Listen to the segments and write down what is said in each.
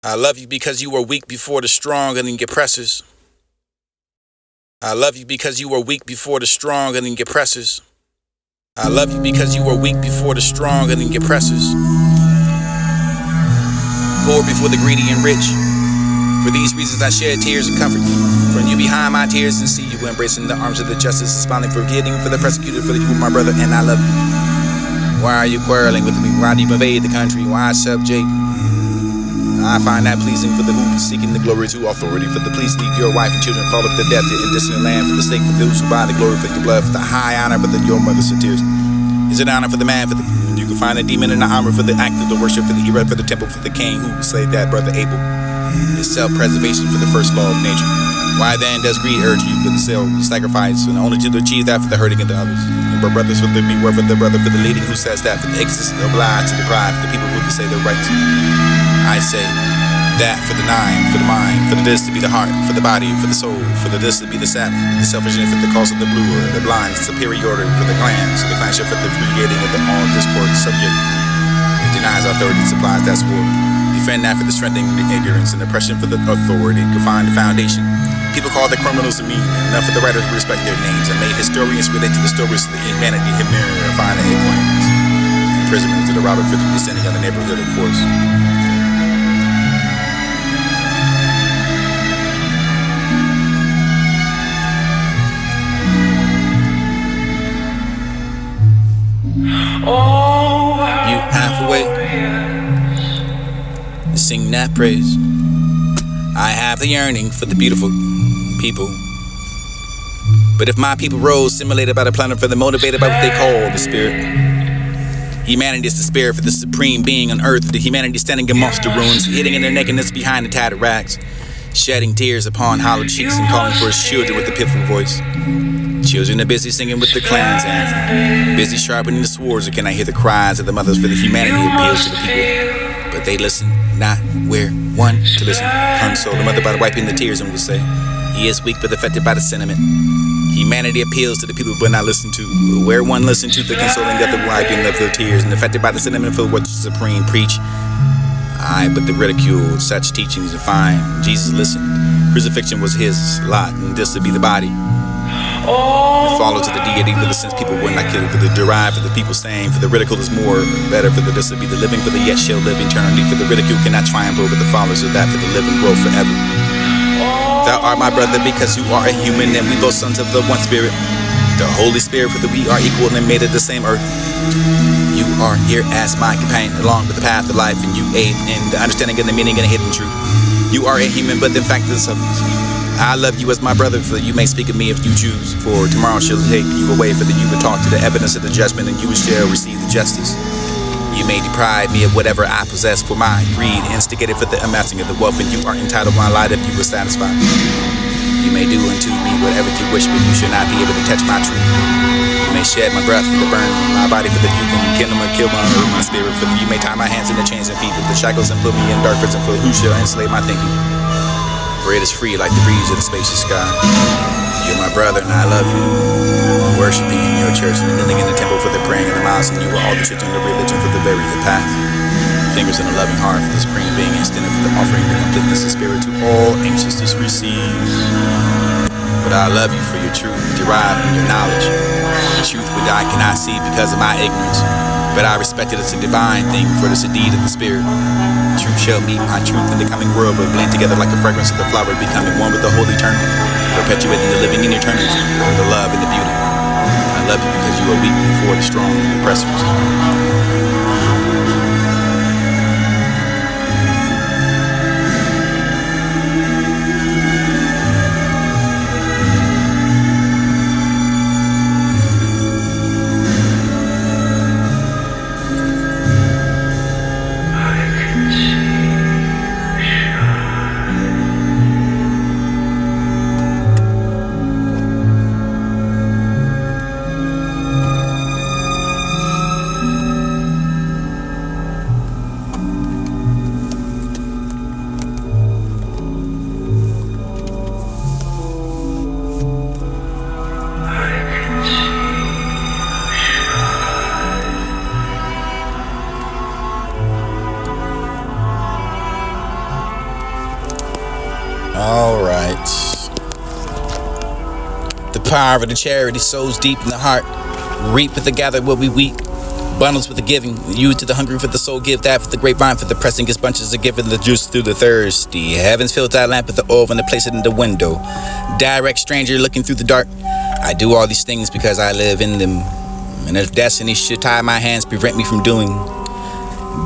I love you because you were weak before the strong and then get pressers. I love you because you were weak before the strong and then get pressers. I love you because you were weak before the strong and then get pressers. Poor before the greedy and rich. For these reasons I shed tears and comfort you. From you behind my tears and see you embracing the arms of the justice, smiling, forgetting for the persecuted, for you my brother, and I love you. Why are you quarreling with me? Why do you invade the country? Why subject? I find that pleasing for the who seeking the glory to authority. For the please leave your wife and children, fall of the death in distant land. For the sake for those who buy the glory for your blood. For the high honor for your mother's tears. Is it honor for the man? For the you can find a demon in the armor for the act of the worship. For the era for the temple for the king who slayed that brother Abel. Is self-preservation for the first law of nature. Why then does greed urge you for the sacrifice and only to achieve that for the hurting of the others? And for brothers for the beware for the brother for the leading who says that for the existence obliged to deprive the people who can say their rights. I say that for the nine, for the mind, for the this to be the heart, for the body, for the soul, for the this to be the sap, the selfishness for the cause of the blue, or the blind superiority for the clans, so the clanship for the creating of the all discord subject. It denies authority, supplies that sword. Defend that for the strengthening the ignorance and oppression for the authority, confine the foundation. People call the criminals mean, enough for the writers to respect their names, and made historians relate to the stories of the humanity and mirror and find the claims. Imprisonment to the robber for the descending of the neighborhood, of course. You halfway sing that praise. I have the yearning for the beautiful people. But if my people rose, simulated by the planet for the motivated by what they call the spirit. Humanity is the spirit for the supreme being on earth. The humanity standing amongst the ruins, hitting in their nakedness behind the tattered rags, shedding tears upon hollow cheeks and calling for his children with a pitiful voice. Children are busy singing with the clans anthem, busy sharpening the swords, or can I hear the cries of the mothers for the humanity appeals to the people? But they listen not where one to listen. Console the mother by wiping the tears and will say, he is weak but affected by the sentiment. Humanity appeals to the people but not listened to. Where one listen to the consoling of the wiping of their tears and affected by the sentiment for what the supreme preach. I but the ridicule such teachings and fine. Jesus listened. Crucifixion was his lot, and this would be the body. The follow to the deity for the sense people would not kill, for the derived for the people saying, for the ridicule is more better, for the this would be the living, for the yet shall live eternally, for the ridicule cannot triumph over the followers of that, for the living grow forever. Thou art my brother because you are a human, and we both sons of the one spirit, the Holy Spirit, for that we are equal and made of the same earth. You are here as my companion along with the path of life, and you aid in the understanding of the meaning and the hidden truth. You are a human, but the fact is I love you as my brother, for you may speak of me if you choose. For tomorrow shall take you away, for that you will talk to the evidence of the judgment, and you shall receive the justice. You may deprive me of whatever I possess, for my greed instigated for the amassing of the wealth, and you are entitled my light if you were satisfied. You may do unto me whatever you wish, but you shall not be able to touch my truth. You may shed my breath to burn my body for the you can kindle and kill my spirit, for you may tie my hands in the chains and feet with the shackles and put me in dark prison, for who shall enslave my thinking? For it is free like the breeze of the spacious sky. You're my brother and I love you. Worshipping in your church and kneeling in the temple for the praying in the mosque, and you are all the children of religion for the very path. Fingers in a loving heart for the supreme being, extended for the offering the completeness of spirit to all anxious to receive. But I love you for your truth derived from your knowledge. The truth which I cannot see because of my ignorance, but I respect it as a divine thing, for it is a deed of the spirit. Truth shall meet my truth in the coming world, but blend together like the fragrance of the flower, becoming one with the whole eternal, perpetuating the living in eternity, the love and the beauty. I love you because you are weak before the strong and the oppressors. All right. The power of the charity sows deep in the heart. Reap with the gather will we weep. Bundles with the giving. You to the hungry for the soul. Give that for the grapevine. For the pressing gets bunches of giving the juice through the thirsty. Heavens fills that lamp with the oil and place it in the window. Direct stranger looking through the dark. I do all these things because I live in them. And if destiny should tie my hands, prevent me from doing,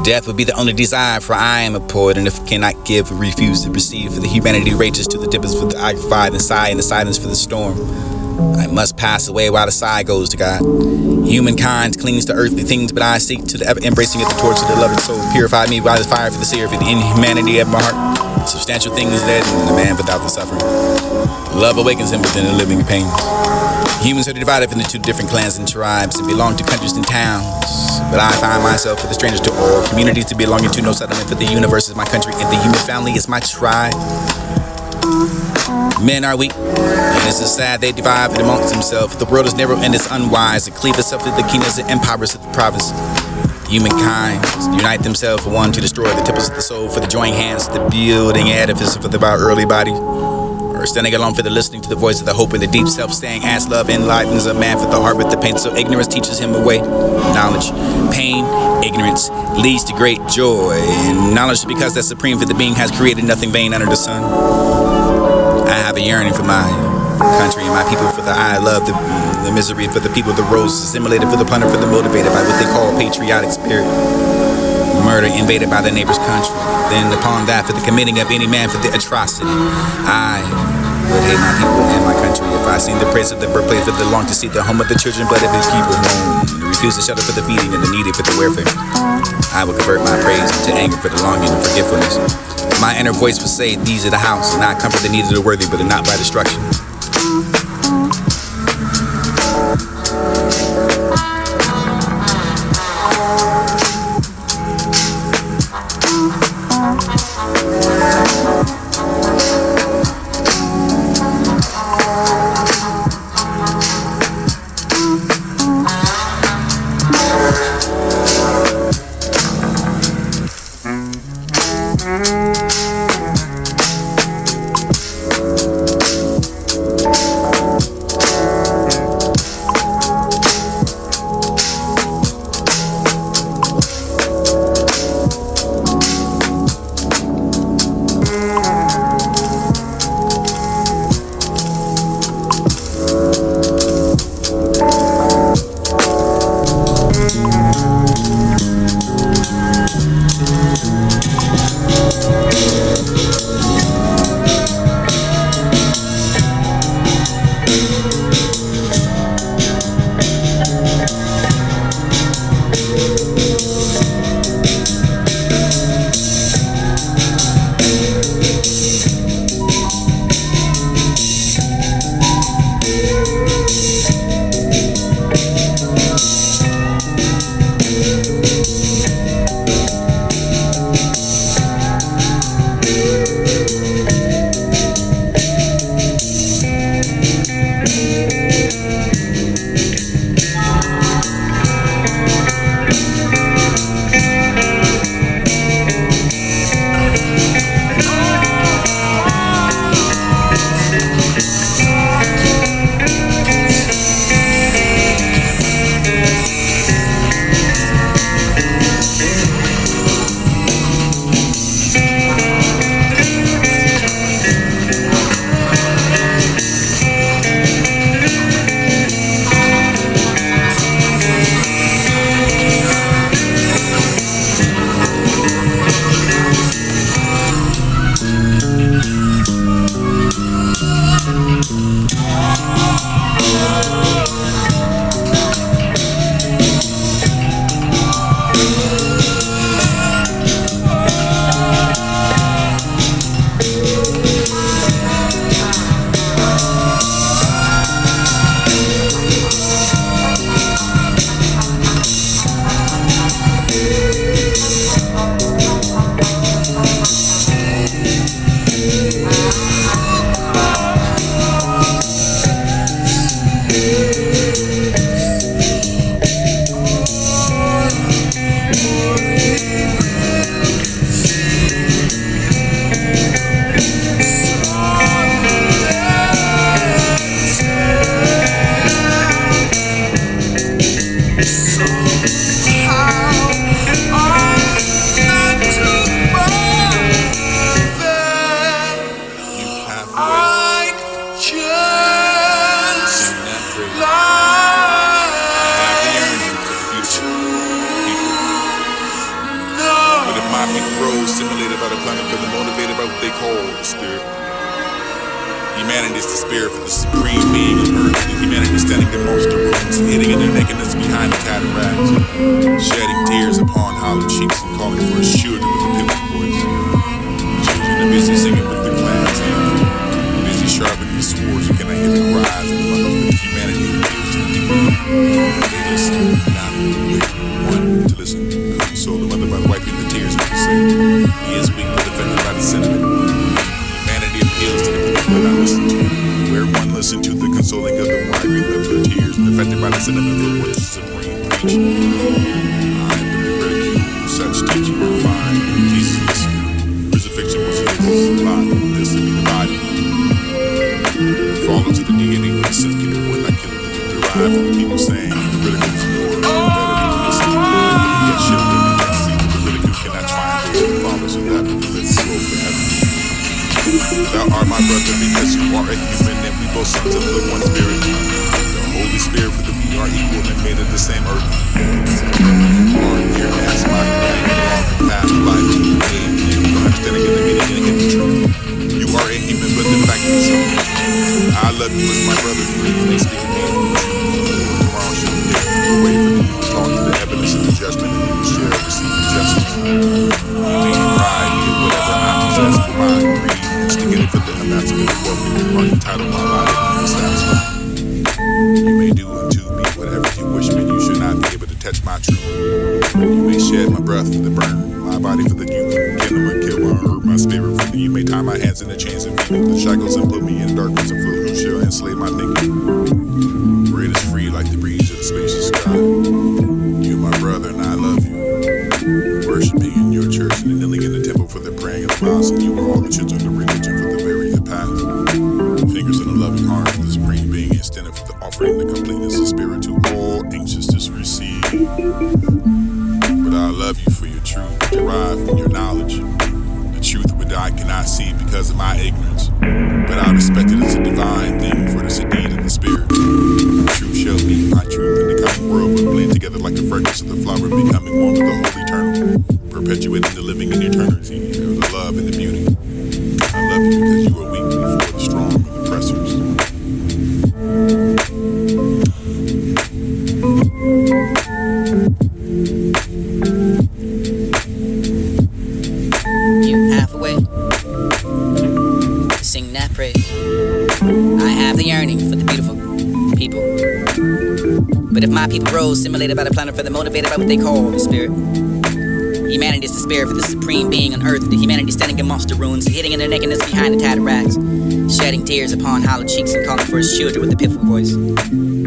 death would be the only desire, for I am a poet, and if cannot give, refuse to receive. For the humanity rages to the dippers, for the I fire and sigh in the silence for the storm. I must pass away while the sigh goes to God. Humankind clings to earthly things, but I seek to the ever embracing of the torch of the loving soul. Purify me by the fire for the seer, for the inhumanity of my heart. Substantial things dead, and the man without the suffering. Love awakens him within the living pain. Humans are divided into two different clans and tribes and belong to countries and towns. But I find myself for the strangers to all communities to belonging to no settlement. For the universe is my country and the human family is my tribe. Men are weak, and it's sad they divide it amongst themselves. The world is narrow and it's unwise. It cleave itself to the kingdoms and empires of the province. Humankind unite themselves for one to destroy the temples of the soul. For the joining hands, the building edifice for the early body. Or standing alone for the listening to the voice of the hope and the deep self-staying as love enlightens a man for the heart with the pain. So ignorance teaches him away. Knowledge, pain, ignorance leads to great joy. And knowledge because that's supreme for the being has created nothing vain under the sun. I have a yearning for my country and my people, for the I love the misery for the people, the rose assimilated for the plunder, for the motivated by what they call patriotic spirit. Murder invaded by the neighbor's country. Then upon that, for the committing of any man for the atrocity. I would hate my people and my country if I seen the praise of the birthplace that belong to see the home of the children, blood of the people who refuse to shelter for the feeding and the needy for the welfare. I will convert my praise into anger for the longing and forgetfulness. My inner voice will say, these are the house, and I comfort the needy of the worthy, but not by destruction. Humanity is the spirit for the supreme being on earth. The humanity standing amongst the ruins, hitting in their nakedness behind the cataracts, shedding tears upon hollow cheeks and calling for his children with a pitiful voice. Children are busy singing with the clans anthem, busy sharpening the swords, you cannot hear the cries of the mother for the humanity appeals to the people. They listen, not wait, one to listen. Console the mother by wiping the tears with the sin. He is weak but affected by the sentiment. Humanity appeals to the people that I listen to. Where one listen to the consoling of the wiping of their tears and affected by the sentiment for which the supreme preach. I but the ridicule such teaching will find. Jesus listen. Crucifixion was his lot. This would be the body. Fall into the deity of the sense people would not kill it. Derive from the people saying the ridicule is more better than the listen. Yet she'll live in that seat. The ridicule cannot triumph over the fathers of that, but the living will forever. Thou art my brother because you are a human and we both sons of the one spirit. The Holy Spirit for the we are equal and made of the same earth. You are here as my companion along the path of life. You don't understanding of the meaning and hidden truth. You are a human but the fact is I love you as my brother for you may speak of me and you choose. Tomorrow shall take you away from you to talk to the evidence of the judgment and you will share receive the justice. You may pride me whatever I possess for my greed. Get it for the amounts of the wealth and you are entitled my life and satisfied. You may do unto me whatever you wish, but you should not be able to touch my truth. You may shed my breath for the burn, my body for the youth, kindle and kill my herb, my spirit for the you may tie my hands in the chains and feet with the shackles and put me in darkness and for who shall enslave my thinking. For it is free like the breeze of the spacious sky. You my brother and I love you. Worshipping in your church and kneeling in the temple for the praying of the mosque, and you are all the children of religion for the very path. Fingers in a loving heart for the supreme being extended for the offering the completeness of spirit to all anxious to receive. But I love you for your truth derived from your knowledge, the truth which I cannot see because of my ignorance. But I respect it as a divine thing for the deed of the spirit. Truth shall be my truth in the coming world will blend together like the fragrance of the flower becoming one with the whole eternal, perpetuating the living in eternity of the love and the beauty. I love you because you are weak before the strong and the oppressors. You halfway sing that praise. I have the yearning for the beautiful people. But if my people rose, simulated by the planet for the motivated by what they call the spirit. Humanity is the spirit for the supreme being on earth. The humanity standing amongst the ruins, hitting in their nakedness behind the cataracts, shedding tears upon hollow cheeks and calling for his children with a pitiful voice.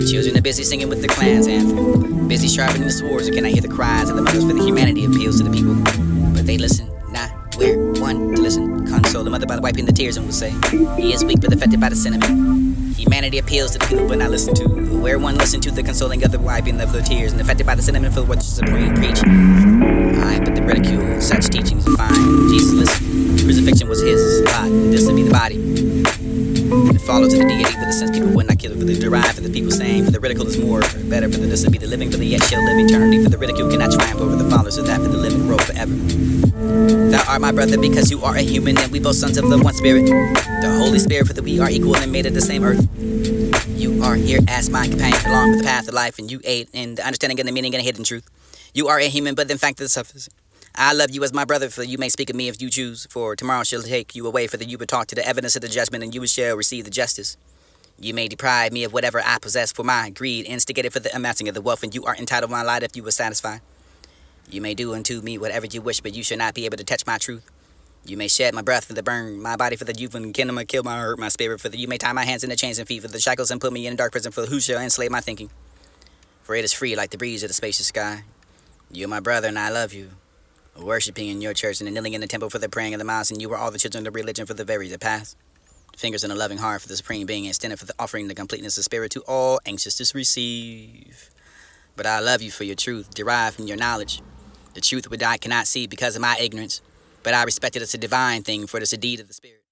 Children are busy singing with the clans anthem, busy sharpening the swords, and cannot hear the cries of the mothers for the humanity appeals to the people. But they listen, not where one to listen. Console the mother by wiping the tears and will say, he is weak but affected by the sentiment. Humanity appeals to the people but not listened to. Where one listen to the consoling of the wiping of the tears and affected by the sentiment for what the supreme preach. I but the ridicule such teachings are fine. Jesus listen. Crucifixion was his lot, and this would be the body. It follow to the deity for the sense people would not kill it, for the derived for the people saying, for the ridicule is more better, for the this would be the living, for the yet shall live eternity, for the ridicule cannot triumph over the followers of that, for the living grow forever. Thou art my brother because you are a human, and we both sons of the one spirit. The Holy Spirit for that we are equal and made of the same earth. You are here as my companion along with the path of life, and you aid in the understanding of the meaning and the hidden truth. You are a human, but in fact the suffers. I love you as my brother, for you may speak of me if you choose, for tomorrow shall take you away, for that you would talk to the evidence of the judgment, and you shall receive the justice. You may deprive me of whatever I possess, for my greed instigated for the amassing of the wealth, and you are entitled to my light if you were satisfied. You may do unto me whatever you wish, but you shall not be able to touch my truth. You may shed my breath for the burn, my body for the youth, and kindle and kill my heart, my spirit, for that you may tie my hands in the chains and feet for the shackles and put me in a dark prison, for who shall enslave my thinking? For it is free like the breeze of the spacious sky. You are my brother, and I love you. Worshipping in your church and kneeling in the temple for the praying of the mosque, and you are all the children of religion for the very past. Fingers in a loving heart for the supreme being, extended for the offering the completeness of spirit to all anxious to receive. But I love you for your truth, derived from your knowledge, the truth which I cannot see because of my ignorance, but I respect it as a divine thing, for it is a deed of the spirit.